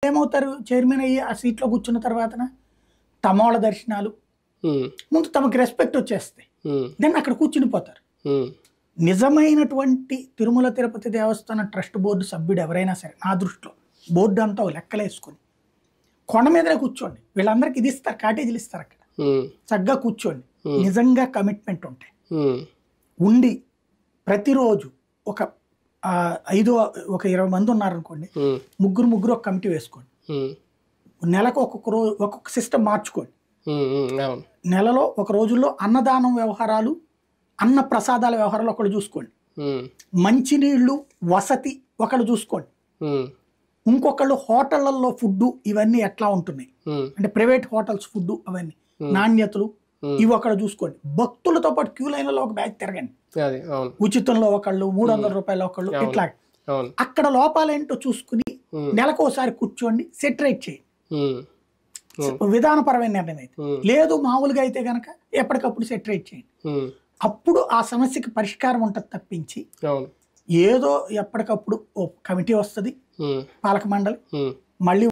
ఏమవుతారు చైర్మన్ అయ్యి ఆ సీట్లో కూర్చున్న తర్వాతన తమోళ దర్శనాలు ముందు తమకి రెస్పెక్ట్ వచ్చేస్తాయి, దెన్ అక్కడ కూర్చుని పోతారు. నిజమైనటువంటి తిరుమల తిరుపతి దేవస్థాన ట్రస్ట్ బోర్డు సభ్యుడు ఎవరైనా సరే నా దృష్టిలో బోర్డు అంతా లెక్కలేసుకొని కొండ మీదనే కూర్చోండి, వీళ్ళందరికీ ఇది ఇస్తారు, కాటేజీలు ఇస్తారు, అక్కడ చక్కగా కూర్చోండి, నిజంగా కమిట్మెంట్ ఉంటాయి ఉండి ప్రతిరోజు ఒక 20 మంది ఉన్నారనుకోండి, ముగ్గురు ఒక కమిటీ వేసుకోండి, నెలకు ఒక్కొక్క రోజు ఒక్కొక్క సిస్టమ్ మార్చుకోండి, నెలలో ఒక రోజుల్లో అన్నదానం వ్యవహారాలు అన్న ప్రసాదాల వ్యవహారాలు ఒకళ్ళు చూసుకోండి, మంచినీళ్ళు వసతి ఒకళ్ళు చూసుకోండి, ఇంకొకళ్ళు హోటళ్లలో ఫుడ్ ఇవన్నీ ఎట్లా ఉంటున్నాయి అంటే ప్రైవేట్ హోటల్స్ ఫుడ్ అవన్నీ నాణ్యతలు ఇవి ఒకళ్ళు చూసుకోండి, భక్తులతో పాటు క్యూ లైన్లలో ఒక బ్యాచ్ తిరగండి, ఉచితంలో ఒకళ్ళు 300 రూపాయలు ఒకళ్ళు ఇట్లా అక్కడ లోపాలేంటో చూసుకుని నెలకు ఒకసారి కూర్చోండి, సెటరేట్ చేయండి, విధానపరమైన నిర్ణయం అయితే. లేదు మామూలుగా అయితే గనక ఎప్పటికప్పుడు సెటరేట్ చేయండి, అప్పుడు ఆ సమస్యకి పరిష్కారం ఉంటుంది తప్పించి ఏదో ఎప్పటికప్పుడు ఓ కమిటీ వస్తుంది పాలక మండలి మళ్ళీ